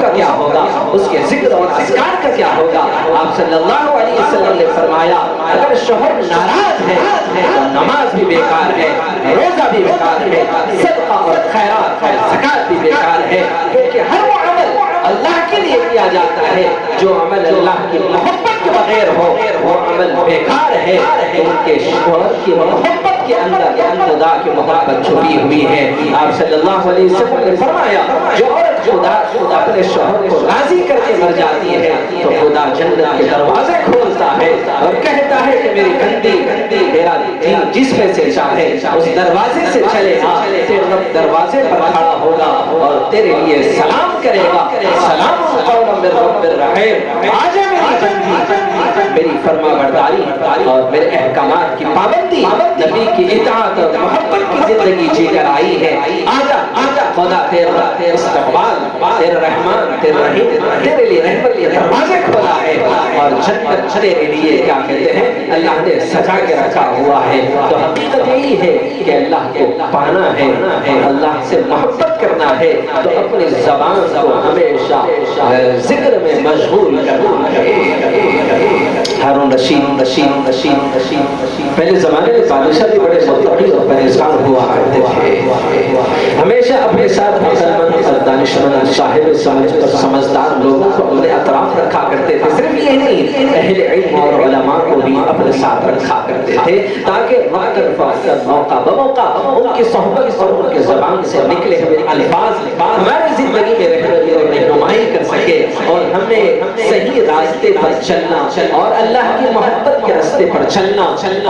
کا کیا ہوگا، اس کے ذکر اور اذکار کا کیا ہوگا؟ آپ صلی اللہ علیہ وسلم نے فرمایا اگر شوہر ناراض ہے تو نماز بھی بیکار ہے، روزہ بھی بیکار ہے، صدقہ اور خیرات اور زکات بھی بیکار ہے، کیونکہ ہر وہ عمل اللہ کے لیے کیا جاتا ہے جو عمل اللہ کی محبت کے بغیر ہو وہ عمل بیکار ہے۔ ان کے شوہر کی محبت کے اندر خدا کی محبت چھپی ہوئی ہے۔ آپ صلی اللہ علیہ وسلم نے فرمایا جو عورت خدا اپنے شوہر کو راضی کر کے مر جاتی ہے تو خدا جنت کے دروازے کھولتا ہے اور کہتا ہے کہ میری بندی تیرا دین جس میں سے چاہے اس دروازے سے چلے گا، تیرے رب دروازے پر کھڑا ہوگا اور تیرے لیے سلام کرے گا، سلام قولا من رب الرحیم، آجا میری بندی، میری فرما برداری اور میرے احکامات کی پابندی، نبی کی اطاعت اور محبت کی زندگی جی کر آئی ہے، آجا خدا تیرا استقبال، تیرا رحمان، تیرا رحیم، تیرے لیے رحمت کے دروازے کھولا ہے اور جنت تیرے لیے کیا کہتے ہیں اللہ نے سجا کے رکھا ہوا ہے۔ تو حقیقت یہی ہے کہ اللہ کو پانا ہے اور اللہ سے محبت کرنا ہے تو اپنی زبان کو ہمیشہ ذکر میں مشغول کرنا ہے۔ ہارون رشید پہلے زمانے میں بادشاہ بھی بڑے متقی اور پرہیزگار ہوا کرتے تھے، ہمیشہ اپنے ساتھ عقلمند اور دانشمند صاحب سمجھ اور سمجھدار لوگوں کو اپنے اطراف رکھا کرتے تھے۔ صرف یہ نہیں، اہل علم اور علماء کو بھی اپنے ساتھ رکھا کرتے تھے تاکہ وقت موقع بموقع ان کی صحبت اور ان کی زبان سے نکلے ہوئے الفاظ ہمارے زندگی میں رہنمائی کر سکے اور ہمیں صحیح راستے پر چلنا اور اللہ کی محبت کے راستے پر چلنا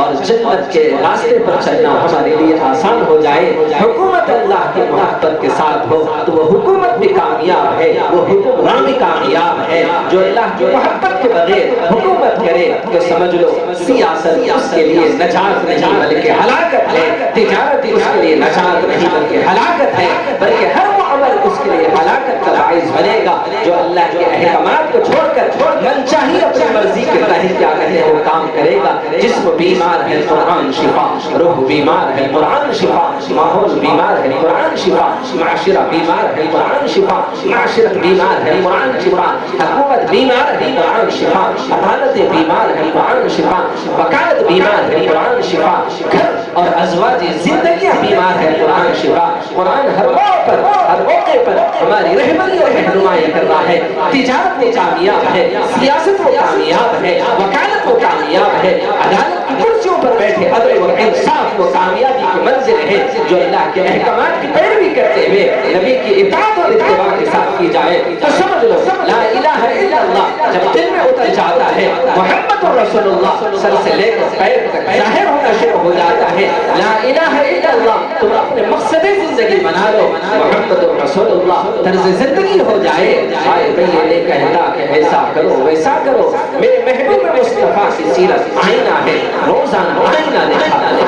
اور جنت کے راستے پر چلنا ہمارے لیے آسان ہو جائے۔ حکومت اللہ کی محبت کے ساتھ ہو تو وہ حکومت بھی کامیاب ہے، وہ حکمران بھی کامیاب ہے۔ جو اللہ کی محبت کے بغیر حکومت کرے تو سمجھ لو سیاست اس کے لیے نجات نہیں بلکہ ہلاکت ہے، تجارت اس کے لیے نجات نہیں بلکہ ہلاکت ہے، بلکہ ہر وہ عمل اس کے لیے ہلاکت کا باعث بنے گا جو اللہ کے احکامات کو چھوڑ کر من چاہیے اپنی مرضی کے تحت کیا کہتے ہیں وہ کام کرے گا۔ جسم بیمار ہے قرآن شفا، روح بیمار ہے قرآن شفا، ماحول بیمار ہے قرآن شفا، معاشرہ بیمار ہے قرآن شفا، معاشرت بیمار ہے قرآن شفا، حکومت بیمار ہے قرآن شفا، عدالت بیمار ہے قرآن شفا، وکالت بیمار ہے قرآن شفا، گھر اور ازواج زندگیاں بیمار ہے قرآن شفا۔ قرآن ہر موقع پر ہماری رہبری اور رہنمائی کر رہا ہے۔ تجارت وہ کامیاب ہے، سیاست وہ کامیاب ہے، وکالت وہ کامیاب ہے، عدالت کی کرسیوں پر بیٹھے عدل و انصاف وہ کامیابی کی منزل ہے جو اللہ کے احکامات کی پیروی کرتے ہوئے نبی کی اطاعت اور اتباع کے ساتھ کی جائے تو سمجھ لو لا الہ الا اللہ جب دل میں اتر جاتا ہے محمد رسول اللہ سر سے لے کر پیر تک ظاہر ہونا شروع ہو جاتا ہے۔ لا الہ الا اللہ تم اپنے مقصد زندگی بنا لو، محمد رسول اللہ طرز زندگی ہو جائے۔ آئے بھئی یہ نہیں کہتا کہ ایسا کرو ویسا کرو، میرے محبوب مصطفیٰ کی سیرت آئینہ ہے، روزانہ آئینہ دکھاتا ہے۔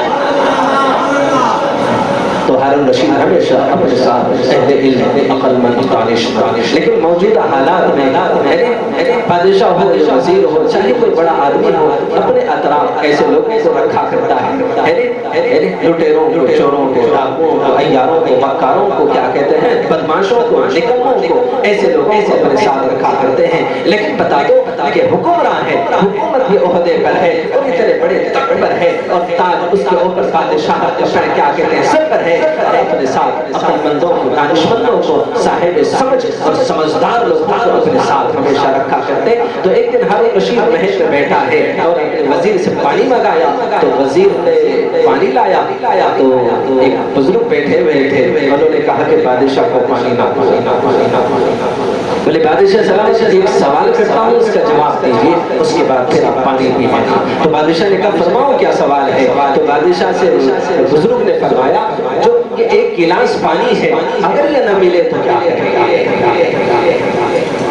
تو ہارون رشید ہمیشہ اپنے ساتھ اہل علم، عقل مند، دانشمند، لیکن موجودہ حالات میں بادشاہ ہو یا وزیر ہو چاہے کوئی بڑا آدمی ہو اپنے اطراف ایسے لوگوں کو رکھا کرتا ہے، لٹیروں کو، چوروں کو، ڈاکوؤں کو، عیاروں کو، مکاروں کو، کیا کہتے ہیں بدماشوں کو، نکموں کو، ایسے لوگوں کو اپنے ساتھ رکھا کرتے ہیں۔ لیکن بتا دو کہ حکمران ہے، حکومت بھی عہدے پر ہے اور اتنے بڑے تخت پر ہے اور تاج اس کے اوپر بادشاہ کا کیا کہتے ہیں سر پر ہے، اپنے ساتھ عقل مندوں کو، دانشمندوں کو، صاحب سمجھ اور سمجھدار لوگوں کو اپنے ساتھ ہمیشہ رکھا کرتے۔ تو ایک دن ہارون رشید محل میں بیٹھا ہے اور اپنے وزیر سے پانی منگایا تو وزیر نے پانی لایا تو ایک بزرگ بیٹھے ہوئے تھے، انہوں نے کہا کہ بادشاہ کو پانی نہ بولے بادشاہ سلام سے ایک سوال کرتا ہوں اس کا جواب دیجئے اس کے بعد پھر آپ پانی پیجئے۔ تو بادشاہ نے کہا فرماؤ کیا سوال ہے؟ تو بادشاہ سے بزرگ نے فرمایا جو ایک گلاس پانی ہے اگر یہ نہ ملے تو کیا کرے گا؟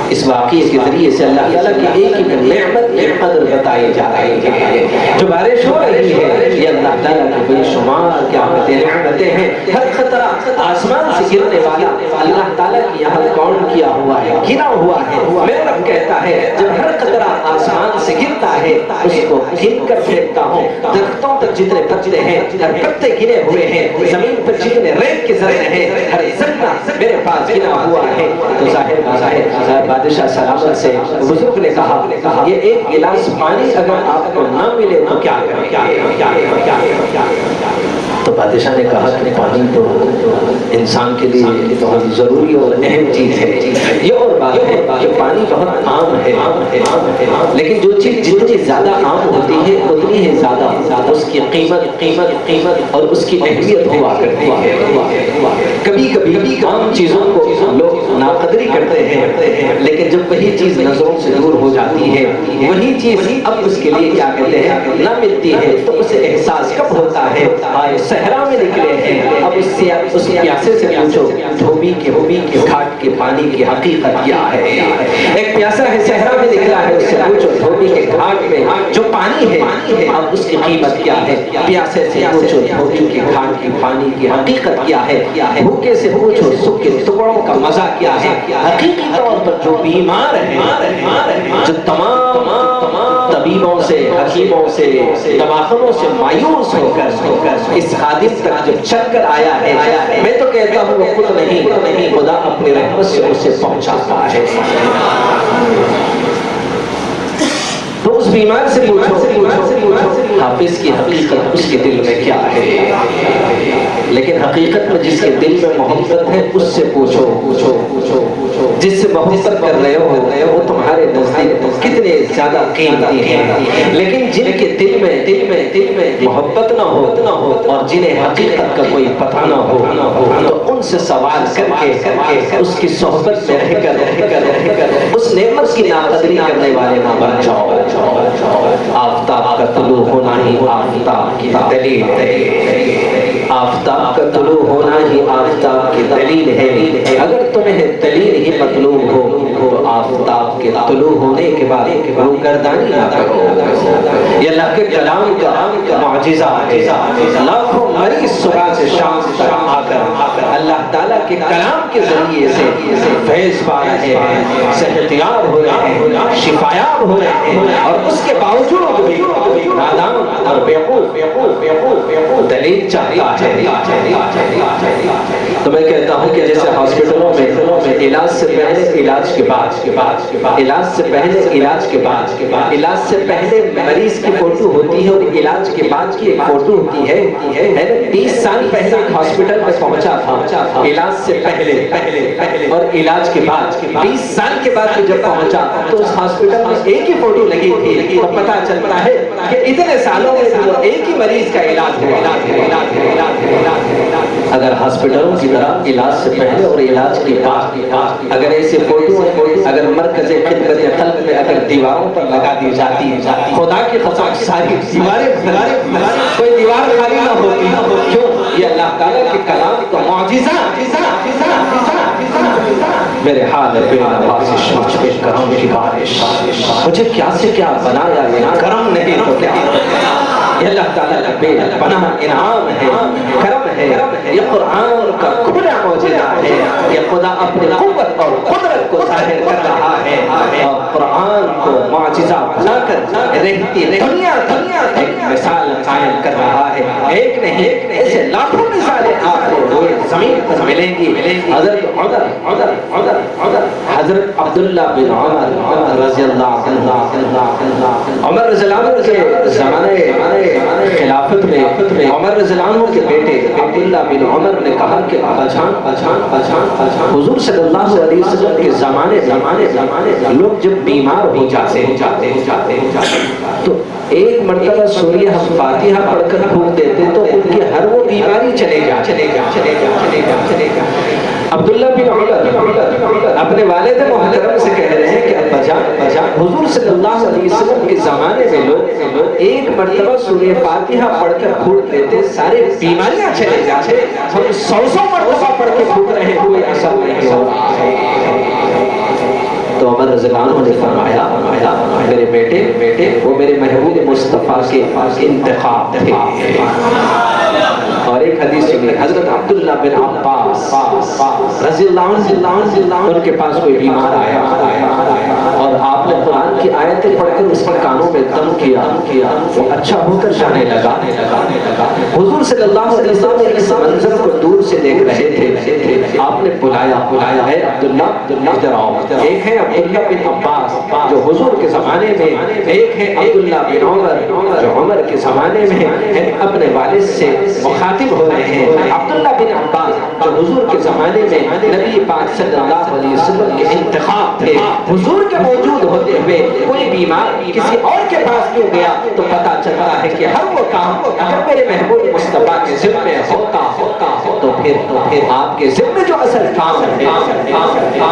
اس واقعے کے ذریعے سے اللہ تعالیٰ کی ایک ایک نعمت قدر بتائی جا رہی ہے۔ جو بارش ہو رہی ہے یہ اللہ تعالیٰ کی بے شمار کیا کہتے ہیں نعمتیں ہیں۔ ہر خطرہ آسمان سے گرنے والا اللہ تعالیٰ کی یہاں کون کیا ہوا ہے، گنا ہوا ہے۔ میرا رب کہتا ہے جب ہر خطرہ آسمان سے گرتا ہے اس کو گن کر پھینکتا ہوں، درختوں تک جتنے پتے ہیں ہر پتے گنے ہوئے ہیں، زمین پر جتنے ریت کے ذرے ہیں ہر ذرہ میرے پاس گنا ہوا ہے۔ تو ظاہر بادشاہ سلامت سے بزرگ نے کہا یہ ایک گلاس پانی اگر آپ کو نہ ملے تو کیا کریں؟ تو بادشاہ نے کہا کہ پانی تو انسان کے لیے بہت ضروری اور اہم چیز ہے. یہ اور بات ہے کہ پانی بہت عام ہے، لیکن جو چیز جتنی زیادہ عام ہوتی ہے اتنی ہی زیادہ اس کی قیمت اور اس کی اہمیت ہوا کرتی ہے. کبھی کبھی عام چیزوں کو لوگ ناقدری کرتے ہیں، لیکن جب وہی چیز نظروں سے دور ہو جاتی ہے، وہی چیز اب اس کے لیے کیا کہتے ہیں نہ ملتی ہے، تو اسے احساس کب ہوتا ہے؟ صحرا میں نکلے ہیں، اب اس پیاسے سے پوچھو دھوبی کے گھاٹ کے پانی کی حقیقت کیا ہے. ایک پیاسا ہے صحرا میں نکلا ہے، اس سے پوچھو دھوبی کے گھاٹ میں جو پانی ہے اب اس کی قیمت کیا ہے. پیاسے سے پوچھو دھوبی کے گھاٹ کے پانی کی حقیقت کیا ہے. بھوکے سے پوچھو سکھ کے ٹکڑوں کا مزہ کیا ہے. حقیقی طور پر جو بیمار ہے، جو تمام طبیبوں سے، حکیموں سے، دواخانوں سے مایوس ہو کر اس حادث تک جب چل کر آیا ہے، میں تو کہتا ہوں وہ خود نہیں خدا اپنی رحمت سے اسے پہنچاتا ہے. تو اس بیمار سے پوچھو حافظ کی حقیقت اس کے دل میں کیا ہے. لیکن حقیقت میں جس کے دل میں محبت ہے اس سے پوچھو جس سے محبت کر رہے ہو وہ تمہارے نزدیک کتنے زیادہ قیمتی ہیں. لیکن جن کے دل میں محبت نہ ہو اور جنہیں حقیقت کا کوئی پتہ نہ ہو تو ان سے سوال کر کے اس کی صحبت میں رہ کر اس نعمت کی ناقدری کرنے والے نہ بن جاؤ. آفتاب کا طلوع ہونا ہی آفتاب کی دلیل ہے. آفتاب کا طلوع ہونا ہی آفتاب کی دلیل ہے. اگر تمہیں دلیل ہی مطلوب ہو تو آفتاب کے طلوع ہونے کے بعد روگردانی نہ کرو. یہ اللہ کے کلام کا معجزہ ہے. لاکھوں مریض صبح سے شام تک آ کر اللہ تعالیٰ کے کلام کے ذریعے سے فیض پا رہے ہیں، صحتیاب ہو رہے ہیں، شفایاب ہو رہے ہیں، اور اس کے باوجود بھی نادان اور بیوقوف دلیل چاہتا ہے. تو میں کہتا ہوں کہ جیسے ہاسپٹلوں میں علاج سے پہلے علاج کے بعد علاج سے پہلے علاج کے بعد علاج سے پہلے مریض کی فوٹو ہوتی ہے اور علاج کے بعد کی ایک فوٹو ہوتی ہے. 20 سال پہلے ہاسپٹل میں پہنچا تھا علاج سے پہلے اور علاج کے بعد 20 سال کے بعد جب پہنچا تو اس ہاسپٹل میں ایک ہی فوٹو لگی تھی. تو پتہ چلتا ہے کہ اتنے سالوں میں وہ ایک ہی مریض کا علاج ہوا. اگر ہاسپٹلوں کی طرح علاج سے پہلے اور علاج کے بعد اگر ایسے فوٹو اگر مرکز خدمت خلق میں اگر دیواروں پر لگا دی جاتی خدا کی قسم ساری دیواریں کوئی دیوار خالی نہ ہوتی. کیوں؟ یہ اللہ تعالیٰ کے کلام کا معجزہ. میرے حال بے نوازش مجھ پہ کرم کی بارش. مجھے کیا سے کیا بنایا، یہ کرم نہیں تو کیا. یہ اللہ تعالیٰ کا بے پناہ انعام ہے، کرم ہے. یہ قرآن کا کھلا معجزہ ہے. یہ خدا اپنی قوت اور قدرت کو ظاہر کر رہا ہے اور قرآن کو معجزہ بنا کر رہتی دنیا ایک مثال قائم کر رہا ہے. ایک نہیں ایسے لاکھوں مثالیں آپ کو زمین پر ملیں گی. حضرت عبداللہ بن عمر رضی اللہ عنہ، عمر رضی اللہ عنہ کے زمانے خلافت میں عمر رضی اللہ عنہ کے بیٹے عبداللہ بن عمر نے کہا کہ حضور صلی اللہ علیہ وسلم کے زمانے لوگ جب بیمار ہو جاتے تو ایک مرتبہ سوریہ ہم فاتحہ پڑھ کر پھونک دیتے تو ان کی ہر وہ بیماری چلے گا. عبداللہ بن عمر اپنے والد محترم سے کہہ رہے ہیں کہ ابا جان حضور صلی اللہ علیہ وسلم کے زمانے میں لوگ ایک مرتبہ سورہ فاتحہ پڑھ کر پھونک دیتے سارے بیماریاں چلے جاتے. ہم 100 مرتبہ پڑھ کے پھونک رہے ہوئے اثر نہیں ہو رہا ہے. تو عمر رضی اللہ عنہ نے فرمایا میرے بیٹے وہ میرے محبوب مصطفیٰ کے انتخاب تھے. اور ایک حدیث سنی حضرت عبداللہ بن عباس رضی اللہ عنہ ان کے پاس کوئی بیمار آیا اور آپ نے قرآن کی آیتیں پڑھ کر اس پر کانوں میں دم کیا، وہ اچھا ہو کر جانے لگا۔ حضور صلی اللہ علیہ وسلم اس منظر کو دور سے دیکھ رہے تھے، آپ نے بلایا، اے عبداللہ ادھر آؤ۔ ایک ہے عبداللہ بن عباس جو حضور کے زمانے میں، ایک ہے عبداللہ بن عمر جو عمر کے زمانے میں اپنے والد سے مخاطب ہو رہے ہیں۔ عبداللہ بن عباس جو حضور کے زمانے میں نبی پاک صلی اللہ علیہ وسلم کے انتخاب تھے، حضور کے موجود ہوتے ہوئے کوئی بیمار کسی اور کے پاس کیوں گیا؟ تو پتا چلتا ہے کہ ہر وہ کام اگر میرے محبوب مصطفیٰ کے ذمہ ہوتا تو پھر آپ کے ذمہ جو اصل کام ہے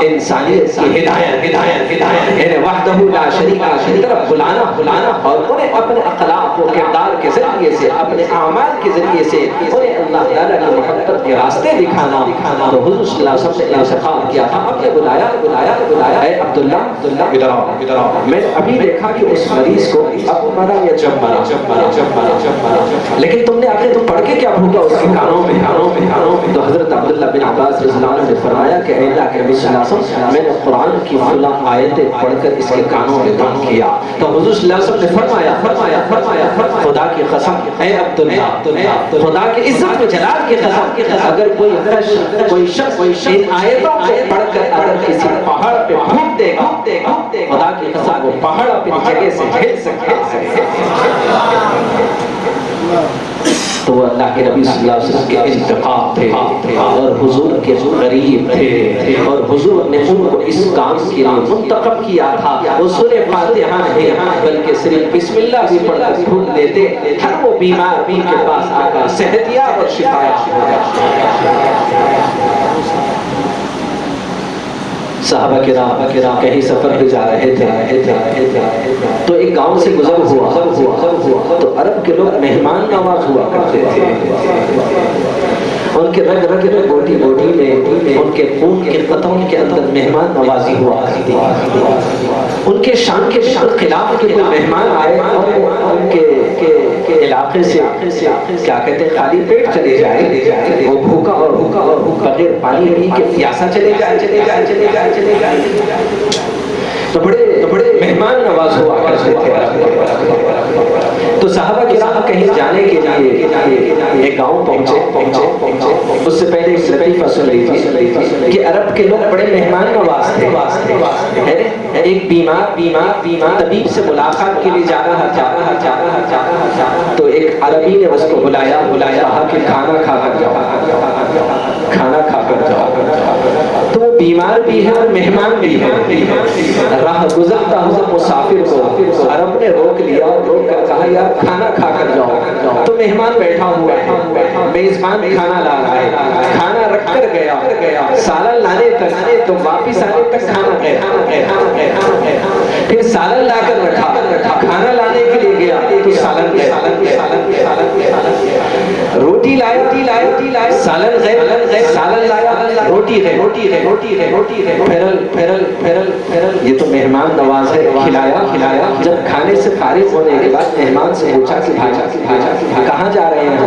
انسانیت کی ہدایت یعنی وحدہ لا شریک کی طرف بلانا اور انہیں اپنے اخلاق و کردار کے ذریعے سے، اپنے اعمال کے ذریعے سے انہیں اللہ تعالیٰ کی محبت کے راستے دکھانا۔ تو حضور صلی اللہ علیہ وسلم نے انتخاب کیا تھا، آپ نے بلایا، اے عبداللہ ادھر آؤ۔ میں نے ابھی دیکھا کہ اس مریض کو اب مرا یا جب مرا، لیکن تم نے آگے تو پڑھ کے کیا بھوکا اس کے کانوں میں؟ تو حضرت عبداللہ بن عباس رضی اللہ عنہ نے فرمایا کہ اے اللہ کے نبی صلی اللہ علیہ وسلم، میں نے قرآن کی فلاں آیتیں پڑھ کر اس کے کانوں میں دم کیا۔ تو حضور صلی اللہ علیہ وسلم نے فرمایا خدا کی قسم اے عبداللہ، خدا کی عزت و جلال کی قسم، اگر کوئی شخص ان آیتوں کو پڑھ کر اگر کسی پہاڑ پہ پھونک دے گا، خدا کی قسم وہ پہاڑ اپنی جگہ سے ہل سکے۔ تو وہ اللہ کے نبی صلی اللہ علیہ وسلم کے انتخاب تھے اور حضور کے قریب تھے، اور حضور نے ان کو اس کام کے لیے منتخب کیا تھا۔ وہ سورہ فاتحہ نہیں بلکہ صرف بسم اللہ بھی پڑھ کر پھول دیتے، ہر وہ بیمار بھی کے پاس آ کر صحت یاب اور شفا یاب ہو جاتا۔ صحابہ کرام کہیں سفر پہ جا رہے تھے تو ایک گاؤں سے گزر ہوا تو عرب کے لوگ مہمان نواز ہوا کرتے تھے۔ ان کے رگ رگ میں بوٹی میں ان کے خون کے قطروں کے اندر مہمان نوازی ہوا کرتی تھی۔ ان کے شان کے خلاف کے کوئی مہمان آئے اور ان کے علاقے سے کیا کہتے ہیں خالی پیٹ چلے جائے، وہ بھوکا اور بغیر پانی پی کے پیاسا چلے جائے تو بڑے مہمان نواز ہوا کرتے تھے۔ تو صحابہ کرام کہیں جانے کے لیے ایک گاؤں پہنچے، اس سے پہلے ایک لطیفہ سن لیجیے کہ عرب کے لوگ بڑے مہمان نواز تھے۔ ایک بیمار طبیب سے ملاقات کے لیے جا رہا تو ایک عربی نے اس کو بلایا کہا کہ کھانا کھا کر جاؤ۔ تو وہ بیمار بھی ہے اور مہمان بھی ہے، راہ گزرتا ہوا مسافر کو عرب نے روک لیا اور روک کر کہا یار کھانا کھا کر جاؤ۔ تو مہمان بیٹھا ہوا ہے، میزبان کھانا لا رہا ہے، کھانا رکھ کر گیا، سالن لانے تک تو واپس آنے تک کھانا گیا، پھر سالن لا کر رکھا، کھانا لانے کے لیے گیا تو سالن گیا، روٹی لایا سالن گئے، سالن لایا روٹی گئے، پھیرل یہ تو مہمان نواز ہے، کھلایا۔ جب کھانے سے فارغ ہونے کے بعد مہمان سے پوچھا کہ کہاں جا رہے ہیں؟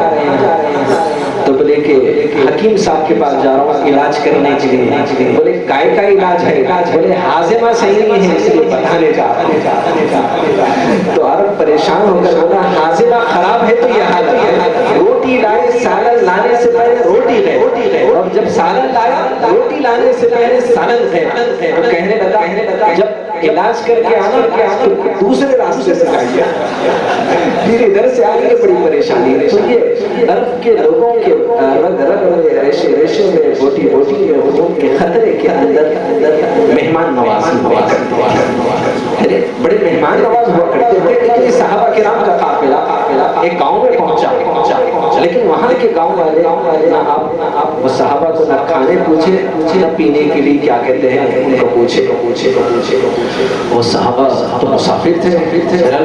تو بولے کہ حکیم صاحب کے پاس جا رہا ہوں علاج کرنے کے لیے۔ بولے کائے کا علاج ہے؟ بولے ہاضمہ صحیح نہیں ہے اس لیے بتانے جا رہا ہوں۔ تو عرب پریشان ہو کر بولا ہاضمہ خراب ہے تو یہ حالت ہے، روٹی لائے سالن لانے سے پہلے روٹی گئے، اور جب سالن لایا روٹی لانے سے پہلے سالن گئے۔ تو کہنے لگا جب علاج کر کے آنا تو دوسرے راستے سے آئیے، پھر ادھر سے آئیے، بڑی پریشانی ہے۔ تو یہ عرب کے لوگوں کے رگ رگ میں ریشے میں بوٹی میں حضور کے خطرے کے اندر مہمان نوازی ہوا کرتے ہیں، بڑے مہمان نواز ہوا کرتے ہیں۔ لیکن صحابہ کرام کا قافلہ ایک گاؤں میں پہنچا، لیکن وہاں کے گاؤں والے آپ وہ صحابہ کو نہ کھانے پوچھے نہ پینے کے لیے کیا کہتے ہیں ان کو پوچھے۔ وہ صحابہ تو مسافر تھے،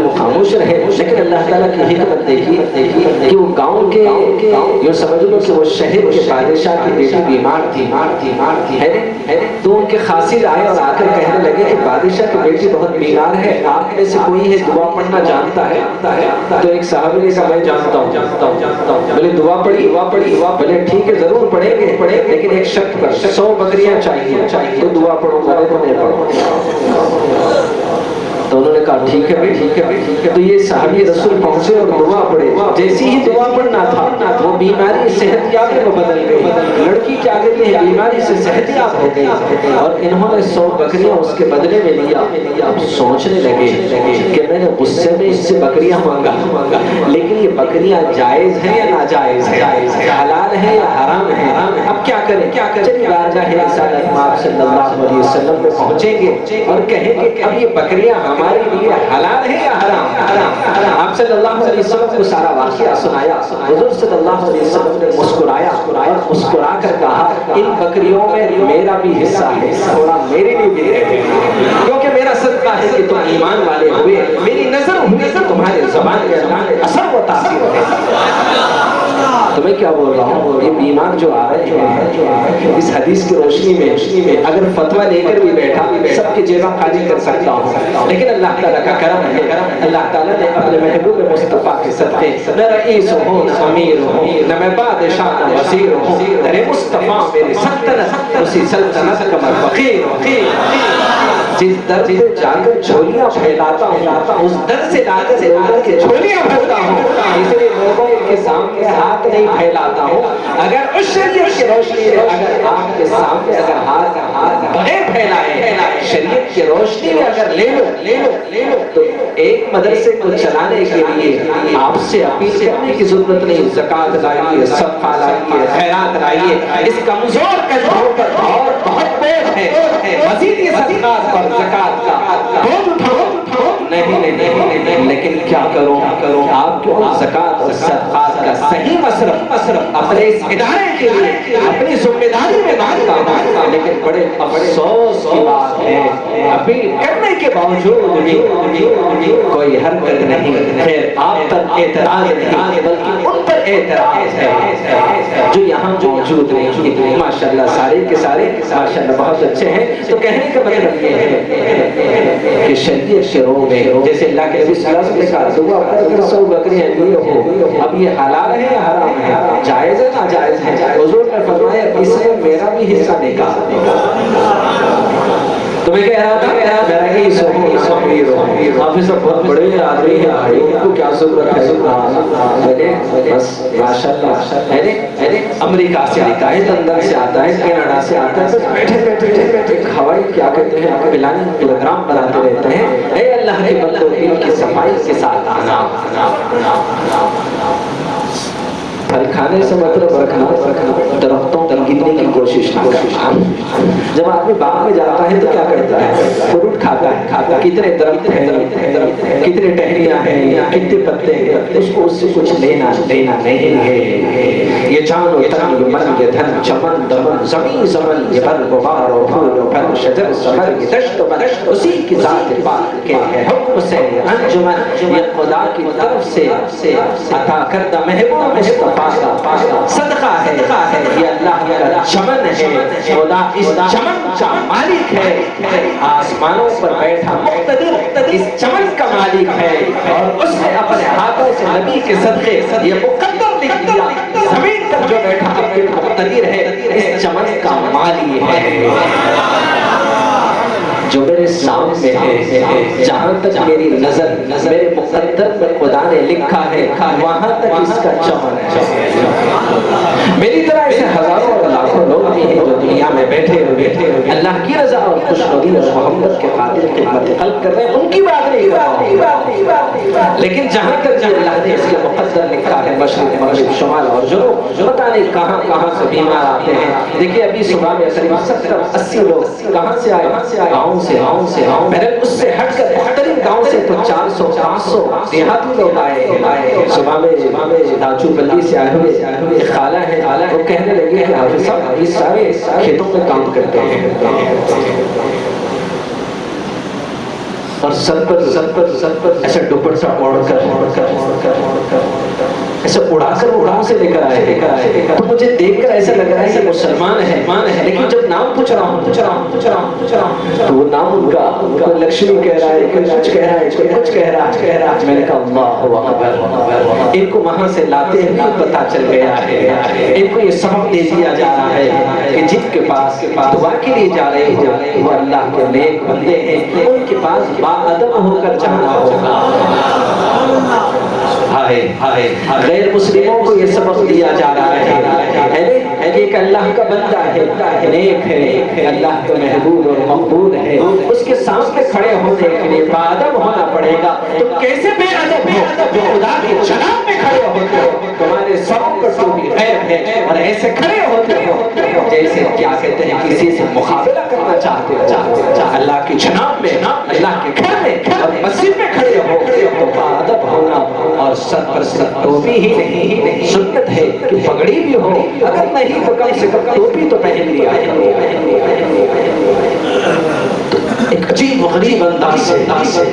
وہ خاموش رہے، لیکن اللہ تعالیٰ کی حکمت دیکھی کہ وہ گاؤں کے یہ سمجھ لو کہ وہ شہر کے بادشاہ کی بیٹی بیمار تھی، تو ان کے خاصر آئے اور آ کر کہنے لگے کہ بادشاہ کی بیٹی بہت بیمار ہے، آپ میں سے کوئی ہے دعا پڑھنا جانتا ہے؟ تو ایک صحابی نے کہا میں جانتا ہوں۔ بولے دعا پڑھی؟ بولے ٹھیک ہے ضرور پڑھیں گے، لیکن ایک شرط پر 100 بکریاں چاہیے، تو دعا پڑھو گا تو نہیں پڑھو۔ ٹھیک ہے بھائی. تو یہ صحابی رسول پہنچے اور دعا پڑے. جیسی ہی دعا پڑھنا تھا وہ بیماری صحت یاب میں بدل گئی. لڑکی کیا کہتی ہے بیماری سے صحت یاب ہو گئی اور انہوں نے 100 بکریاں اس کے بدلے میں لیا. اب سوچنے لگے کہ میں نے غصے میں اس سے بکریاں مانگا لیکن یہ بکریاں جائز ہیں یا ناجائز ہیں, حلال ہیں یا حرام ہیں. اب کیا کریں؟ چلیے بارگاہ رسالت آپ صلی اللہ علیہ وسلم میں پہنچیں گے اور کہیں گے کہ اب یہ بکریاں ہمارے لیے حلال ہیں یا حرام. آپ صلی اللہ علیہ وسلم کو سارا واقعہ سنایا. حضور صلی اللہ علیہ وسلم نے مسکرایا اور مسکرا کر کہا ان بکریوں میں میرا بھی حصہ ہے, تھوڑا میرے لیے بھی ہے کیونکہ میرا صدقہ ہے کہ تم ایمان والے ہوئے, میری نظر ہوئی کہ تمہارے زبان کے اللہ نے اثر و تاثیر ہے. تو میں کیا بول رہا ہوں, یہ بیمار جو آ رہے ہیں اس حدیث کی روشنی میں اگر فتویٰ لے کر بھی بیٹھا سب کی جیباں خالی کر سکتا ہوں, لیکن اللہ تعالیٰ کا کرم ہے. اللہ تعالیٰ نے اپنے محبوب مصطفیٰ کے صدقے نہ رئیس ہوں نہ امیر ہوں نہ میں بادشاہ نہ وزیر ہوں, ارے مصطفیٰ میری سلطنت اسی سلطنت کا میں فقیر ہوں. جس در سے جا کر جھولیاں پھیلاتا ہوں اس در سے لا کر لوگوں کی جھولیاں بھرتا ہوں, اس لیے لوگوں کے سامنے ہاتھ نہیں پھیلاتا ہوں. اگر اس شریعت کی روشنی میں اگر آپ کے سامنے اگر ہاتھ بغیر پھیلائے شریعت کی روشنی میں اگر لے لو تو ایک مدرسے کو چلانے کے لیے آپ سے اپیل کرنے کی ضرورت نہیں. زکوٰۃ لائیے, صدقہ لائیے, خیرات لائیے. اس کمزور کندھوں پر اور بہت بوجھ ہے, مزید یہ صدقات پر زکوٰۃ کا بوجھ اٹھاؤ نہیں, لیکن کیا کروں آپ کیوں زکوٰۃ اور صدقات کا صحیح مصرف اپنے اس ادارے کے لیے اپنی ذمہ داری میں مانگتا ہوں, لیکن بڑے افسوس کی بات ہے اپیل کرنے کے باوجود بھی کوئی حرکت نہیں. خیر آپ پر اعتراض نہیں بلکہ ان پر اعتراض ہے جو یہاں موجود نہیں. ماشاءاللہ سارے کے سارے ماشاءاللہ بہت اچھے ہیں. تو کہنے کا مطلب یہ ہے کہ شریعت کے رو میں جیسے اللہ کے نبی صلی اللہ علیہ وسلم نے کہا دعا کر 100 بکریاں لیے ہو, اب یہ حلال ہے یا حرام ہے, جائز ہے ناجائز ہے. حضور نے فرمایا اس میں میرا بھی حصہ نکال. تو میں کہہ رہا تھا میرا ہی امیر ہوں. حافظ صاحب بہت بڑے آدمی ہیں بھائی, ان کو کیا ضرورت ہے. بس ماشاءاللہ امریکہ سے آتا ہے, لندن سے آتا ہے, کینیڈا سے آتا ہے, بس بیٹھے ہوائی کیا کہتے ہیں پلانی پروگرام بناتے رہتے ہیں. اے اللہ کے بندوں ان کی صفائی کے ساتھ آنا. پھل کھانے سے مطلب رکھنا, درختوں پر گرنے کی کوشش نہ کرنا. جب آدمی باغ میں جاتا ہے تو کیا کرتا ہے, فروٹ کھاتا ہے, کتنے درخت ہیں, کتنے ٹہنیاں ہیں, کتنے پتے ہیں, اس کو اس سے کچھ لینا نہیں ہے. یہ جان و تن یہ من یہ دھن چمن دمن زمین زمن یہ بر غبار و پھول و پھل شجر ثمر یہ دشت و بر اسی کی ذات پاک کے ہے حکم سے انجمن یہ خدا کی طرف سے عطا کردہ محبوب مصطفیٰ صدقہ ہے. یہ اللہ کا چمن ہے, خدا اس چمن کا مالک ہے, آسمانوں پر بیٹھا مقتدر اس چمن کا مالک ہے, اور اس نے اپنے ہاتھوں سے نبی کے صدقے یہ مقدر لکھ دیا زمین پر جو بیٹھا اپنے مقتدر ہے, اس چمن کا مالی ہے جو میرے سامنے ہے. جہاں تک میری نظر میرے مقدر میں خدا نے لکھا ہے وہاں تک اس کا چمن ہے. میری طرح ایسے ہزاروں اور لاکھوں لوگ بھی ہیں جو دنیا میں بیٹھے ہوئے اللہ کی رضا اور خوشنودی اور محبت کے خاطر خدمت قلب کر رہے ہیں, ان کی بات نہیں کر رہا ہوں. لیکن جہاں تک اللہ نے اس کے مقدر لکھا ہے مشرق مغرب شمال اور جنوب, پتہ نہیں کہاں سے بیمار آتے ہیں. دیکھیے ابھی صبح میں قریب 70-80 لوگ کہاں سے آئے, گاؤں سے بہرحال اس سے ہٹ کر مختلف گاؤں سے تو 400-500 دیہاتی لوگ آئے ہیں. صبح میں داچو بندی سے آئے ہوئے ایک خالہ ہے, وہ کہنے لگے کہ حافظ صاحب یہ سارے کھیتوں میں کام کرتے ہیں اور سر پر ایسا دوپٹہ اوڑھ کر ایسے اڑا کر اڑاؤں سے لے کر آئے تو مجھے دیکھ کر ایسا لگ رہا ہے کہ مسلمان ہے، لیکن جب نام پوچھ رہا ہوں تو وہ نام ان کا لکشمی کہہ رہا ہے، کوئی کچھ کہہ رہا ہے، کوئی کچھ کہہ رہا ہے۔ میں نے کہا اللہ اکبر، ان کو وہاں سے لاتے ہوئے پتہ چل گیا ہے، ان کو یہ سبق دے دیا جا رہا ہے کہ جن کے پاس دعا کے لیے جا رہے ہو وہ اللہ کے نیک بندے ہیں، ان کے پاس باادب ہو کر جانا ہوگا۔ غیر مسلموں کو یہ سبق دیا جا رہا ہے ایک اللہ کا بندہ ہے، نیک ہے، اللہ کا محبوب اور مقبول ہے، اس کے سامنے کھڑے ہونے کے لیے باادب ہونا پڑے گا۔ تم کیسے بے ادب ہو جو خدا کے جناب میں کھڑے ہوتے ہو، تمہارے سروں پر ٹوپی غیب ہے اور ایسے کھڑے ہوتے ہو جیسے کیا کہتے ہیں کسی سے مقابلہ کرنا چاہتے ہو۔ اللہ کے جناب میں، اللہ کے گھر میں اور مسجد میں کھڑے ہو تو باادب ہونا، اور سر پر ٹوپی ہی نہیں، سنت ہے کہ پگڑی بھی ہو، اگر نہیں تو کم سے کم ٹوپی تو پہن لیا ہے۔ ایک عجیب و غریب انداز سے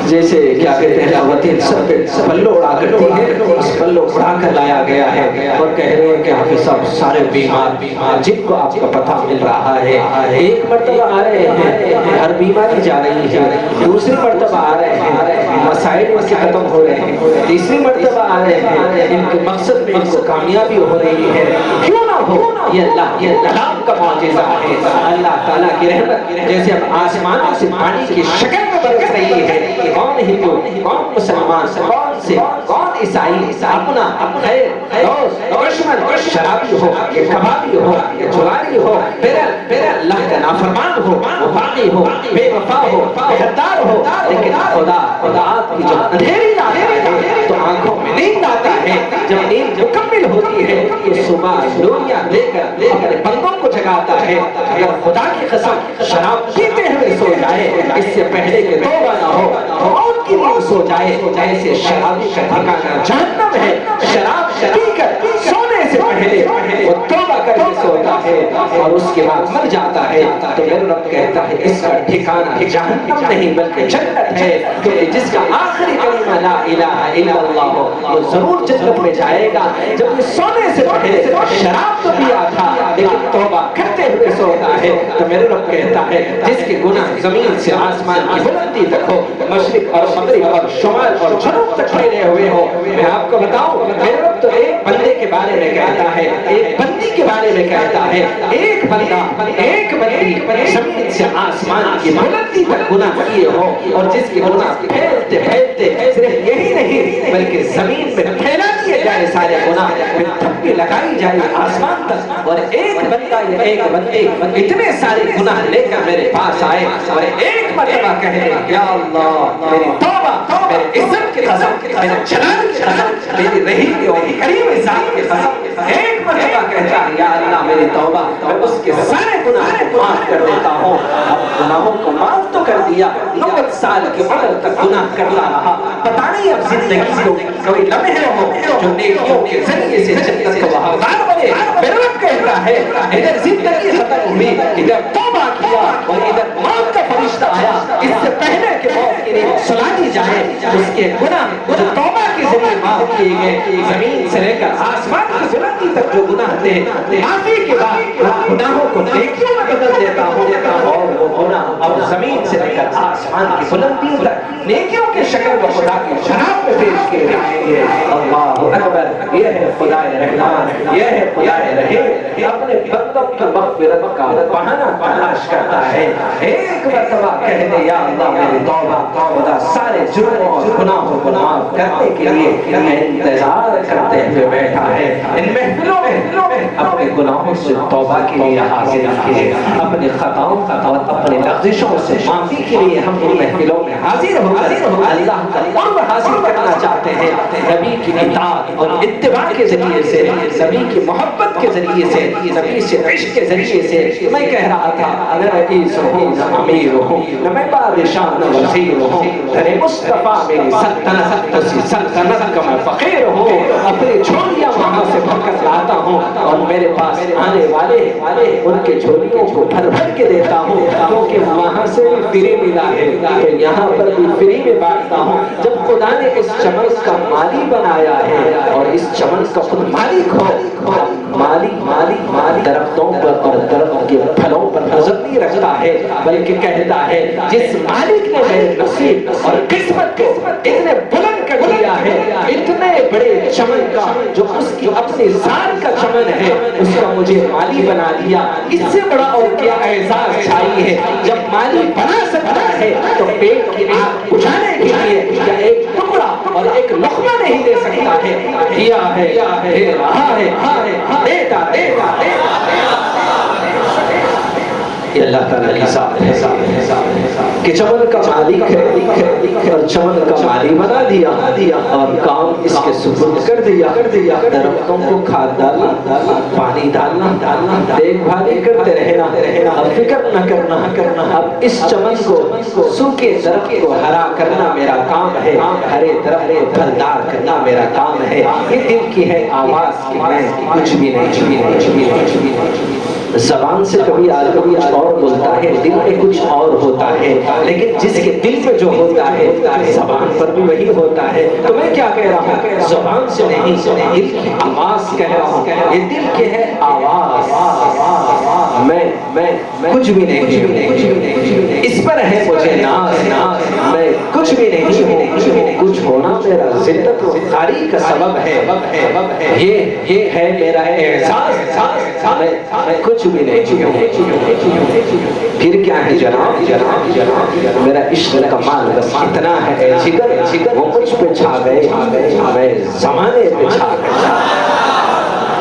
جیسے کیا کہتے ہیں خواتین سر پہ پلو اڑا کرتی ہیں، اس پلو اڑا کر لایا گیا ہے اور کہہ رہے ہیں کہ حافظ صاحب سارے بیمار جن کو آپ کا پتہ مل رہا ہے، ایک مرتبہ آ رہے ہیں ہر بیماری جا رہی ہے، دوسری مرتبہ آ رہے ہیں مسائل ان کے ختم ہو رہے ہیں، تیسری مرتبہ آ رہے ہیں ان کے مقصد میں ان کو کامیابی ہو رہی ہے۔ کیوں نہ ہو، یہ اللہ کے کلام کا معجزہ ہے، اللہ تعالیٰ کی رحمت جیسے اب آسمانوں سے پانی کی شکل میں برس رہی ہے۔ کون ہندو، کون مسلمان، کون سکھ، کون عیسائی اپنا خیر دوست دشمن، شرابی ہو یا کبابی ہو یا جواری ہو، پھر اللہ کا نافرمان ہو، باغی ہو، بے وفا ہو، غدار ہو، لیکن خدا کی جو اندھیری آتا ہے تو آنکھوں میں نیند آتا ہے، جب نیند مکمل ہوتی ہے تو صبح لوریاں لے کر اپنے بندوں کو جگاتا ہے۔ اگر خدا کی قسم شراب پیتے ہوئے سو جائے اس سے پہلے کہ توبہ نہ ہو، موت کی نیند سو جائے، جیسے شرابی کا ٹھکانہ جہنم ہے، شراب پی کر سونے سے پہلے وہ توبہ کر کے سوتا ہے اور اس کے بعد مر جاتا ہے، تو میرے رب کہتا ہے اس کا ٹھکانہ جہنم نہیں بلکہ جنت ہے، کہ جس کا آخری کلمہ لا الہ الا اللہ ہو وہ ضرور جنت میں جائے گا۔ جب یہ سونے سے پہلے شراب تو پیا تھا لیکن توبہ کرتے ہوئے سوتا ہے، تو میرے رب کہتا ہے جس کے گناہ زمین سے آسمان کی بلندی تک ہو، مشرق اور مغرب اور شمال اور جنوب تک پھیلے ہوئے ہو، میں آپ کو بتاؤں میرے رب تو ایک بندے کے بارے میں کہتا ہے، ایک بندی کے بارے میں کہتا ہے، ایک بندہ ایک بندی زمین سے آسمان کی بلندی تک گناہ کیے ہو، اور جس کے گناہ پھیلتے پھیلتے صرف یہی نہیں بلکہ زمین میں پھیلا دیے جائے سارے گناہ، پھر تھپی لگائی جائے آسمان تک، اور ایک بندہ یا ایک بندی اتنے سارے گناہ لے کر میرے پاس آئے اور ایک مرتبہ کہہ دے یا اللہ میری توبہ، میرے عزت کی قسم، میرے جلال کی قسم، میری رحیم اور کریم ذات کی قسم، ایک مرتبہ کہتا ہے یا اللہ میری توبہ، میں اس کے سارے گناہ کو معاف کر دیتا ہوں۔ اب گناہوں کو معاف تو کر دیا، 90 سال کی عمر تک گناہ کرتا رہا، پتہ نہیں اب زندگی کو کوئی لمحے ہو جو نیکیوں کے ذریعے سے جنت کو حقدار بنے۔ میرا رب کہتا ہے ادھر زندگی ختم ہوئی، ادھر توبہ کیا اور ادھر موت کا فرشتہ آیا، اس سے پہلے کہ موت کی نیند سلا دی جائے اس کے گناہ جو توبہ کے ذریعے معاف کیے گئے، زمین سے لے کر آسمان کی بلندی تک جو گناہ تھے معافی کے بعد گناہوں کو نیکیوں میں بدل دیتا ہوں، اور وہ گناہ اب زمین سے لے کر آسمان کی بلندی تک نیکیوں کے شکل میں خدا کی جناب میں پیش کیے جائیں گے۔ اللہ اکبر، یہ ہے خدا رحمان، یہ ہے خدا رحیم، اپنے بندوں کی مغفرت کا بہانہ تلاش کرتا ہے۔ ایک مرتبہ کہہ دے یا اللہ میری توبہ، خدا سارے جرموں اور گناہوں کو معاف کرنے کے لیے انتظار کرتے ہوئے بیٹھا ہے۔ ان محفلوں میں اپنے گناہوں سے توبہ کے لیے حاضر کیے، اپنے خطاؤں اور اپنے لغزشوں سے معافی کے لیے ہم ان محفلوں میں حاضر ہو کر اللہ کا قرب حاصل کرنا چاہتے ہیں، نبی کی اطاعت اور اتباع کے ذریعے سے، نبی کی محبت کے ذریعے سے، نبی سے عشق کے ذریعے سے۔ میں کہہ رہا تھا نہ رئیس ہوں نہ امیر ہوں نہ میں بادشاہ نہ وزیر ہوں، در مصطفیٰ میری سلطنت اسی سلطنت کا میں فقیر ہوں، اپنی جھولیاں وہاں سے بھر کر لاتا ہوں اور میرے پاس آنے والے ان کے جھولیوں کو بھر بھر کے دیتا ہوں، کیونکہ وہاں سے بھی فری ملا ہے تو یہاں پر بھی فری میں بانٹتا ہوں۔ جب خدا نے اس چمن کا مالی بنایا ہے اور اس چمن کا خود مالک ہو، مالک درختوں پر اور درخت کے پھلوں پر نظر نہیں رکھتا ہے بلکہ کہتا ہے جس مالک نے میرے نصیب اور قسمت کو اتنے بلند کر دیا ہے، اتنے بڑے چمن کا جو اس کی اپنی ذات کا چمن ہے اس کا مجھے مالی بنا دیا، اس سے بڑا اور کیا اعزاز چاہیے ہے۔ جب مالی بنا سکتا ہے تو پیٹ کی آگ بجھانے کے لیے کیا ایک ٹکڑا اور ایک لقمہ نہیں دے سکتا ہے؟ دیا ہے، دے رہا ہے، دیتا یہ اللہ تعالیٰ کی ذات ہے کہ چمن کا مالک ہے اور چمن کا مالی بنا دیا اور کام اس کے سپرد کر دیا۔ درختوں کو کھاد ڈالنا، پانی ڈالنا، دیکھ بھالی کرتے رہنا، اب فکر نہ کرنا۔ اب اس چمن کو سوکھے درخت کو ہرا کرنا میرا کام ہے، ہرے درخت پھلدار کرنا میرا کام ہے۔ یہ دل کی ہے آواز کہ میں کچھ بھی نہیں۔ زبان سے کبھی آدمی کچھ اور بولتا ہے، دل میں کچھ اور ہوتا ہے، لیکن جس کے دل میں جو ہوتا ہے زبان پر بھی وہی ہوتا ہے۔ تو میں کیا کہہ رہا ہوں؟ زبان سے نہیں، دل کی آواز کہہ رہا ہوں۔ یہ دل کے ہے آواز، میں کچھ بھی نہیں، اس پر ہے مجھے ناز، میں کچھ بھی نہیں ہوں، کچھ ہونا میرا ذلت و خواری کا سبب ہے، یہ ہے میرا احساس، میں کچھ بھی نہیں ہوں۔ پھر کیا ہے جناب؟ میرا عشق کا مال بس اتنا ہے اے جگر، وہ مجھ پہ چھا گئے، میں زمانے پہ چھا گیا۔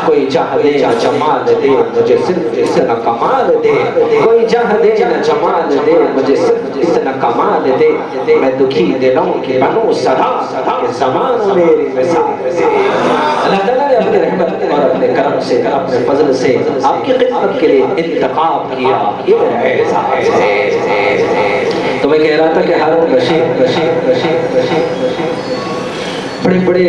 کوئی جہاں دے نہ جمال دے مجھے صرف اتنا کمال دے، کوئی جہاں دے نہ جمال دے مجھے صرف اتنا کمال دے، میں دکھی دلوں کی بنوں سدا کہ زمان میری مثال دے۔ اللہ تعالیٰ نے اپنے رحمت اور اپنے کرم سے، اپنے فضل سے آپ کی خدمت کے لیے انتخاب کیا، یہ میرا احساس ہے۔ تو میں کہہ رہا تھا کہ ہارون رشید بڑے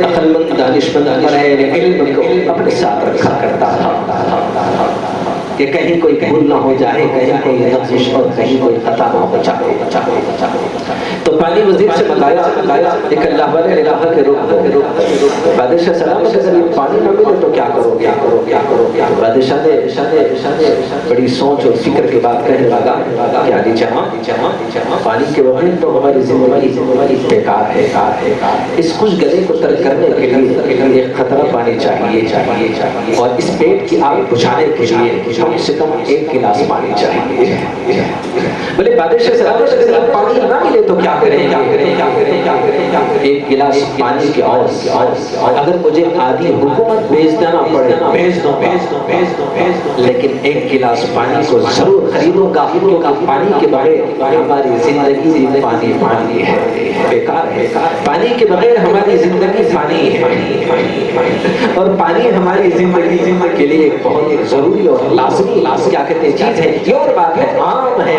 عقل مند دانشمند علم کو اپنے ساتھ رکھا کرتا تھا کہ کہیں کوئی بھول نہ ہو جائے، کہیں کوئی لفظ اور کہیں کوئی خطا نہ ہو جائے۔ تو پانی وزیر سے بتایا ایک اللہ والے نے کہا کہ رک، بادشاہ سلام سے اگر یہ پانی نہ ملے تو کیا کرو گے؟ بادشاہ نے بڑی سوچ اور فکر کے بعد کہنے لگا کہ علی جہاں پانی کے بغیر تو ہماری زندگی بیکار ہے، اس خوش گلے کو ترک کرنے کے لیے ایک خطرہ پانی چاہیے اور اس پیٹ کی آگ بجھانے کے لیے کم سے کم ایک گلاس پانی چاہیے۔ بلے بادشاہ سلام سے اگر پانی نہ ملے تو کیا کریں؟ ایک گلاس پانی کے اور اگر مجھے آدھی حکومت بھیج دینا پڑے بھیج دو، لیکن ایک گلاس پانی کو ضرور خریدوں گا، کیونکہ پانی کے بغیر ہماری زندگی پانی ہے، بیکار ہے۔ پانی کے بغیر ہماری زندگی فانی ہے اور پانی ہماری زندگی کے لیے ایک بہت ضروری اور لازمی کیا کہتے ہیں چیز ہے۔ یہ اور بات ہے عام ہے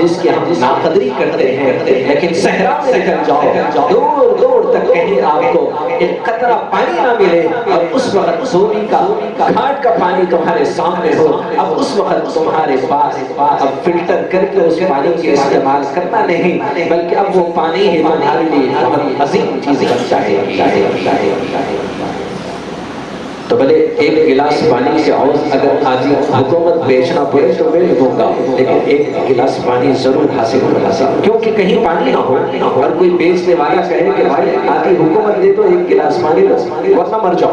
جس کی ہم ناقدری کرتے ہیں، لیکن صحرا میں نکل جاؤ، دور تک کہیں آپ کو ایک قطرہ پانی نہ ملے اور اس وقت سوری کا گھاٹ کا پانی تمہارے سامنے ہو، اب اس وقت تمہارے پاس اب فلٹر کر کے اس پانی کے استعمال کرنا نہیں، بلکہ اب وہ پانی ہی تمہارے لیے بہت عظیم چیز بن جائے۔ تو بھلے ایک گلاس پانی کے عوض اگر آدھی حکومت بیچنا پڑے تو بیچ دوں گا، لیکن ایک گلاس پانی ضرور حاصل کرنا، کیونکہ کہیں پانی نہ ہو اور کوئی بیچنے والا کہے کہ بھائی آدھی حکومت دے تو ایک گلاس پانی دو، ورنہ مر جاؤ۔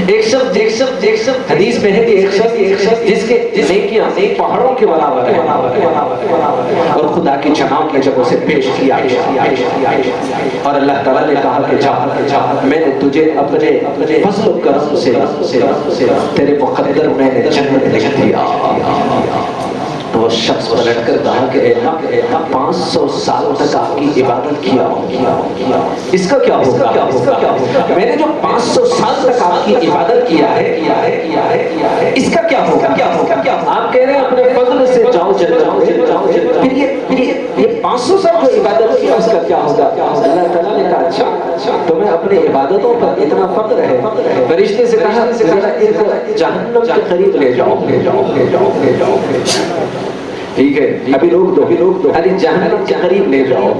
ایک شخص حدیث میں ہے کہ ایک شخص جس کے نیکیاں پہاڑوں کے برابر ہے اور خدا کی جناب نے جب اسے پیش کیا اور اللہ تعالیٰ نے کہا کہ جا، میں نے تجھے اپنے فضل و کرم سے تیرے مقدر میں نے جنت لکھ دیا۔ تو وہ شخص پلٹ کر کہا کہ اے اللہ 500 سال تک آپ کی عبادت کیا، اس کا کیا ہوگا؟ میں نے جو 500 سال تک آپ کی عبادت کیا ہے اس کا کیا ہوگا؟ آپ کہہ رہے ہیں اپنے فضل سے جاؤ جنت، پھر یہ 500 سال جو عبادت کیا اس کا کیا ہوگا؟ اللہ تعالیٰ نے کہا اچھا تمہیں اپنے عبادتوں پر اتنا فخر ہے. فرشتے سے کہا ذرا ان کو جہنم کے قریب لے جاؤ. ٹھیک ہے ابھی روک دو ارے جہنم کے قریب لے جاؤ.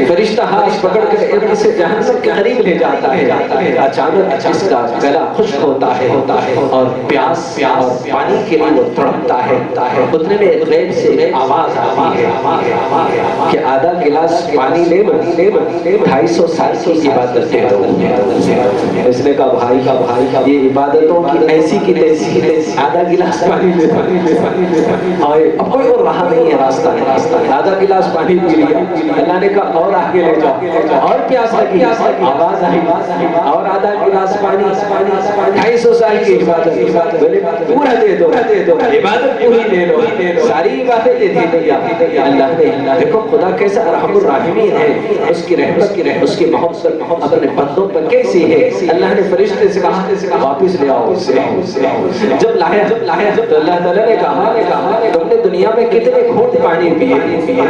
فرشتہ ہاتھ پکڑ کر اسے جہنم کے قریب لے جاتا ہے. اچانک اس کا گلا خشک ہوتا ہے اور پیاس اور پانی کے لیے وہ تڑپتا ہے. اتنے میں غیب سے ایک آواز آتی ہے کہ آدھا گلاس پانی لے لو 250 سال کی عبادت دے دو. اس نے کہا بھائی یہ عبادتوں کی ایسی کی تیسی آدھا گلاس پانی لے اب کوئی اور رہا نہیں ہے راستہ. آدھا گلاس پانی پی لیا. اللہ نے کہا اور آگے لے جاؤ اور پیاس لگی. آواز آئی اور آدھا گلاس پانی 250 سال کی عبادت پورا دے دو عبادت پوری لے لو. ساری باتیں دے دی. اللہ نے دیکھو خدا کیسا ارحم الراحمین ہے. اس کی رحمت اس کی محبت اپنے بندوں پر کیسی ہے. اللہ نے فرشتے سے کہا واپس لے آؤ. جب لایا تو اللہ تعالیٰ نے کہا تم نے دنیا میں کتنے گھونٹ پانی پیے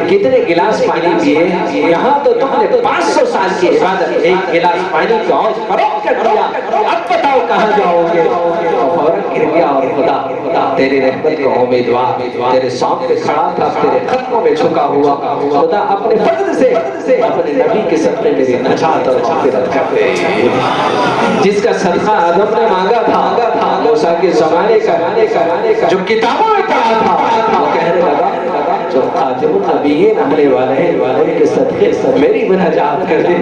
کتنے گلاس پانی پیے. یہاں تو تم نے 500 سال کی عبادت ایک گلاس پانی کو اور فروخت کر دیا. اب بتاؤ کہاں جاؤ گے. فوراً گر گیا اور خدا تیری رحمت کا امیدوار تیرے سامنے کھڑا تھا تیرے قدموں میں جھکا ہوا. خدا اپنے فضل سے اپنے نبی کے صدقے میری نجات اور مغفرت کر دے. جس کا صدقہ آدم نے مانگا تھا موسیٰ کے زمانے کا جو کتابوں میں پڑھا تھا وہ کہنے لگا جو خاتم النبیین آنے والے ہیں ان کے صدقے میری نجات کر دے.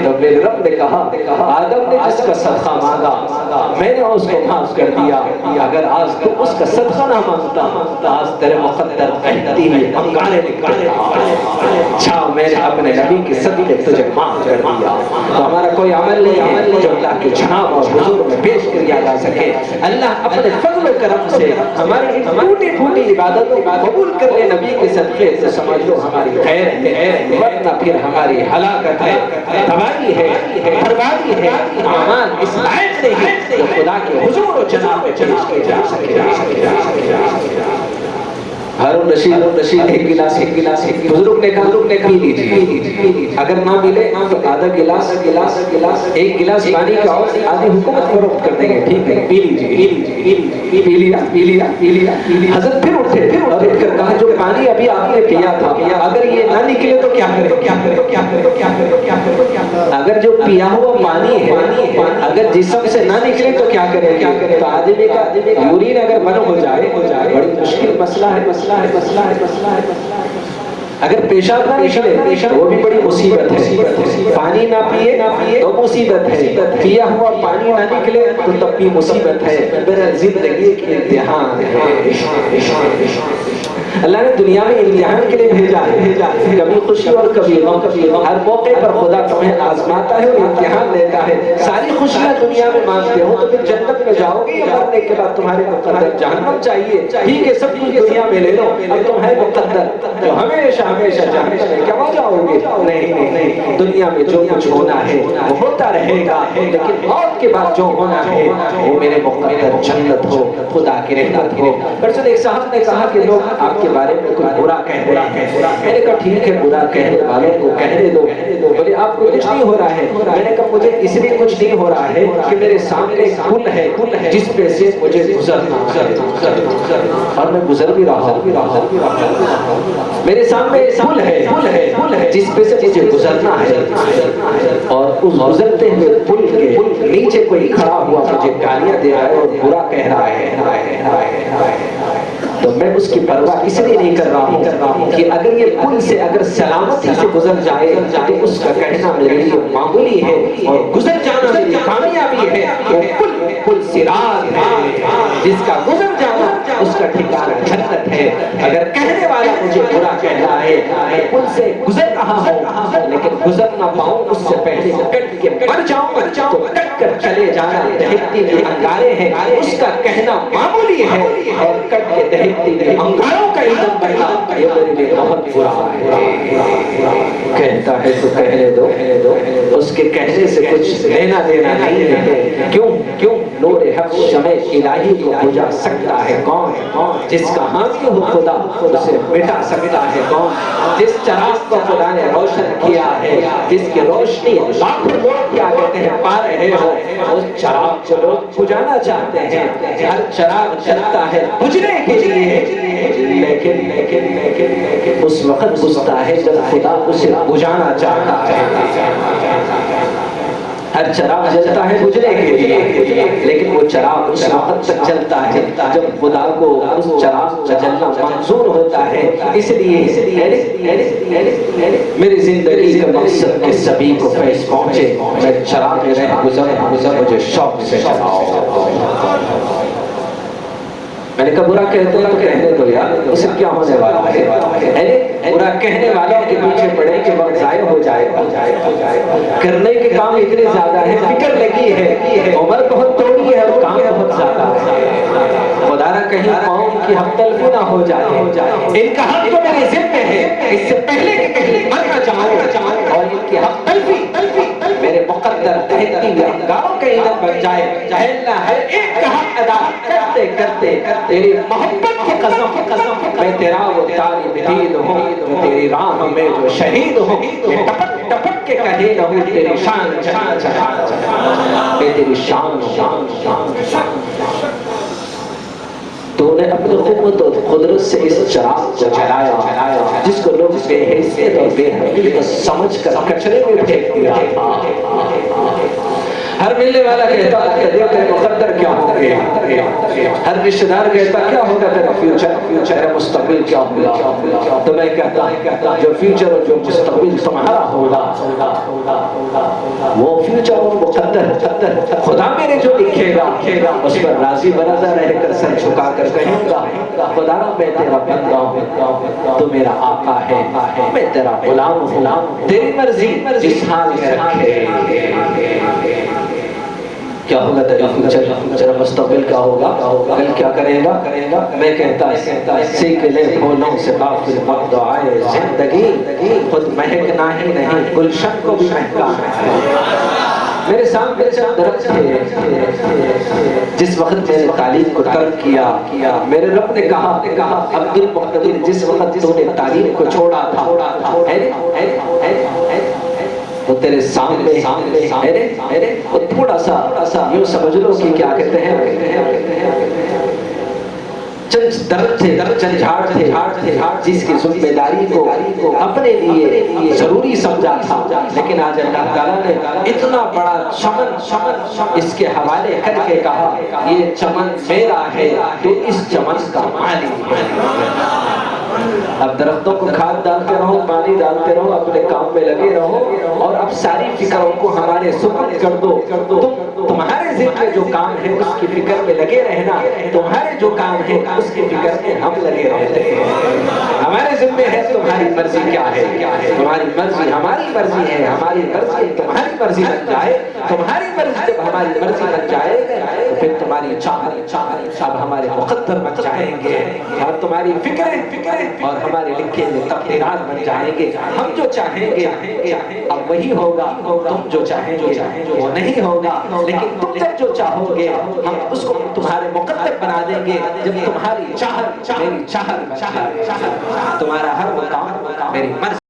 تو میرے رب نے کہا آدم نے جس کا صدقہ مانگا میں نے اس کو معاف کر دیا. اگر آج تو اس کا صدقہ نہ مانگتا آج تیرے مقدر کہتی ہوئی انگارے نکلتا. اچھا میں نے اپنے نبی کے صدقے تجھے معاف کر دیا. تو ہمارا کوئی عمل نہیں ہے جو اللہ کے جناب اور حضور میں پیش کیا جا سکے. اللہ اپنے فضل و کرم سے ہماری ٹوٹی پھوٹی عبادتوں کو قبول کر لے نبی کے صدقے سے. سمجھ لو ہماری خیر ہے ورنہ پھر ہماری ہلاکت ہے تباہی ہے بربادی ہے. اعمال اس لائق نہیں کہ خدا کے حضور و جناب میں پیش کیے جا سکے. ہارون رشید ایک گلاس بزرگ نے کہا پی لیجیے. اگر نہ ملے تو آدھا گلاس ایک گلاس پانی کا اور آدھی حکومت فروخت کر دیں گے. ٹھیک ہے پی لیجیے. پی لیا. حضرت پھر اٹھے اور اٹھ کر کہا جو پانی ابھی آپ نے پیا تھا اگر یہ نہ نکلے تو کیا کرے. اگر جو پیا ہوا پانی ہے اگر جسم سے نہ نکلے تو کیا کرے. تو آدمی کا یورین اگر بند ہو جائے بڑی مشکل مسئلہ ہے. اگر پیشاب نہ نکلے وہ بھی بڑی مصیبت ہے. پانی نہ پیے تو مصیبت ہے. پیا ہوا پانی نہ نکلے تو تب بھی مصیبت ہے. میرا زندگی کی امتحان ہے. اللہ نے دنیا میں امتحان کے لیے بھیجا ہے. کبھی خوشی اور کبھی غم. ہر موقع پر خدا تمہیں آزماتا ہے اور امتحان لیتا ہے. ساری خوشیاں دنیا میں مانگتے ہو تو پھر جنت میں جاؤ گے. مرنے کے بعد تمہارے مقدر جہنم چاہیے. ٹھیک ہے سب کچھ دنیا میں لے لو اب تمہیں مقدر جو ہمیشہ جہنم میں کیا جاؤ گے. نہیں دنیا میں جو کچھ ہونا ہے وہ ہوتا رہے گا لیکن موت کے بعد جو ہونا ہے وہ میرے مقدر جنت ہو خدا کی رحمت ہو. پرسوں ایک صاحب نے کہا کہ لوگ آپ کے بارے میں کوئی برا کہہ رہے ہیں. میں نے کہا ٹھیک ہے برا کہنے والوں کو کہنے دو. بولے آپ کو کچھ نہیں ہو رہا ہے. میں نے کہا مجھے اس لیے کچھ نہیں ہو رہا ہے کہ میرے سامنے پل ہے جس پہ سے مجھے گزرنا اور میں گزر بھی رہا ہوں. میرے سامنے پل ہے جس پہ سے مجھے گزرنا ہے اور اس گزرتے ہوئے پل کے نیچے کوئی کھڑا ہوا مجھے گالیاں دے رہا ہے اور برا کہہ رہا ہے. تو میں اس کی پرواہ اس لیے نہیں کر رہا ہوں کہ اگر یہ پل سے اگر سلامتی سے گزر جائے تو اس کا کہنا میرے لیے معمولی ہے اور گزر جانا میری کامیابی ہے. وہ پل صراط ہے جس کا گزر جانا اس کا ٹھکانہ جنت ہے. اگر کہنے والا مجھے برا کہہ رہا ہے میں پل سے گزر رہا ہوں لیکن گزر نہ پاؤں اس سے پہلے کٹ کے مر جاؤں تو کٹ کر چلے جانا دہکتی ہوئی انگاریں ہیں اس کا کہنا معمولی ہے اور کٹ کے دہکتی ہوئی انگاروں کا ایندھن بننا یہ میرے لیے بہت برا ہے۔ کہتا ہے تو کہنے دو، اس کے کہنے سے کچھ لینا دینا نہیں ہے۔ کیوں نور حق شمع الہی کو بجھا سکتا ہے کون؟ جس کا حامی ہو خدا اسے مٹا سکتا ہے کون؟ جس چراغ کو خدا نے روشن کیا ہے، جس کی روشنی لاکھوں لوگ کیا کہتے ہیں پا رہے ہو، اس چراغ کو لوگ بجھانا چاہتے ہیں۔ ہر چراغ جلتا ہے بجھنے کے لیے، لیکن اس وقت بجھتا ہے جب خدا اسے بجھانا چاہتا ہے۔ ہر چراغ جلتا ہے بجھنے کے لیے، لیکن وہ چراغ اس وقت تک جلتا ہے جب خدا کو اس چراغ کا جلنا منظور ہوتا ہے۔ اس لیے میری زندگی کا مقصد کہ سبھی کو فیض پہنچے، میں چراغ رہ گزر مجھے شوق سے چلاؤ۔ میں نے کہا برا کہتے ہیں تو کہنے دو یار، اسے کیا ہونے والا ہے؟ برا کہنے والوں کے پیچھے پڑے کہ وقت ضائع ہو جائے گا، کرنے کے کام اتنے زیادہ ہیں، فکر لگی ہے، عمر بہت تھوڑی ہے اور کام بہت زیادہ ہے۔ خدا نہ کہیں قوم کی حق تلفی نہ ہو جائے، ان کا حق تو میرے ذمہ ہے، اس سے پہلے کہ کہیں مر نہ جاؤں، اور ان کی حق تلفی میرے مقدر تہتی ہوئے انگاروں کا ایندھن بن جائے۔ جہلنا ہر ایک کا حق ادا کرتے کرتے تیری محبت کی قسم میں تیرا وہ طالب دین ہوں، جو تیری راہ میں جو شہید ہوں، میں ٹپک ٹپک کے کہے رہوں تیری شان چلا میں تیری شان تو نے اپنی قوت اور قدرت سے اس چراغ کو جلایا جس کو لوگ بے حیثیت اور بے حقیقت سمجھ کر کچرے میں پھینک دیا تھا۔ ہر ملنے والا کہتا تیرے مقدر کیا ہوں گے، ہر رشتہ دار کہتا کیا ہوگا تیرا فیوچر، تیرا مستقبل کیا ہوگا، تو میں کہتا جو فیوچر اور جو مستقبل تمہارا ہوگا وہ فیوچر اور مقدر خدا میرے جو لکھے گا اس پر راضی برضا رہ کر سر جھکا کر کہوں گا خدا میں تیرا بندہ ہوں، تو میرا آقا ہے، میں تیرا غلام ہوں، تیری مرضی جس حال میں رکھے۔ کیا ہوگا تیرا فیوچر، تیرا مستقبل کیا ہوگا، کل کیا کرے گا؟ میں کہتا سیکھ لے پھولوں سے غافل مت دعائے زندگی، خود مہکنا ہی نہیں گلشن کو بھی مہکا ہے۔ میرے سامنے چند درخت تھے، جس وقت میں نے تعلیم کو ترک کیا میرے رب نے کہا عبد المقتدر جس وقت تو نے تعلیم کو چھوڑا تھا وہ تیرے سامنے وہ تھوڑا سا یوں سمجھ لو کہ کیا کہتے ہیں چند درخت تھے، چند جھاڑ تھے جس کی ذمہ داری کو اپنے لیے ضروری سمجھا تھا، لیکن آج اللہ تعالیٰ نے اتنا بڑا چمن اس کے حوالے کر کے کہا یہ چمن میرا ہے تو اس چمن کا مالک ہے۔ اب درختوں کو کھاد ڈالتے رہو، پانی ڈالتے رہو، اپنے کام میں لگے رہو، اور اب ساری فکروں کو ہمارے سپرد کر دو۔ تمہارے ذمہ جو کام ہے اس کی فکر میں لگے رہنا، تمہارے جو کام ہے اس کی فکر میں ہم لگے رہتے ہیں۔ ہمارے ذمہ ہے تمہاری مرضی کیا ہے، تمہاری مرضی ہماری مرضی ہے، ہماری مرضی تمہاری مرضی بن جائے، تمہاری مرضی جب ہماری مرضی بن جائے تو پھر تمہاری چاہت اب ہمارے مقدر بن جائیں گے، اور تمہاری فکریں اور ہمارے لکھے ہوئے تقدیرات بن جائیں گے۔ ہم جو چاہیں گے اب وہی ہوگا، تم جو چاہیں گے وہ نہیں ہوگا، لیکن تم جب جو چاہو گے ہم اس کو تمہارے مقدر بنا دیں گے۔ جب تمہاری چاہت میری چاہت، تمہارا ہر مقام میری مرضی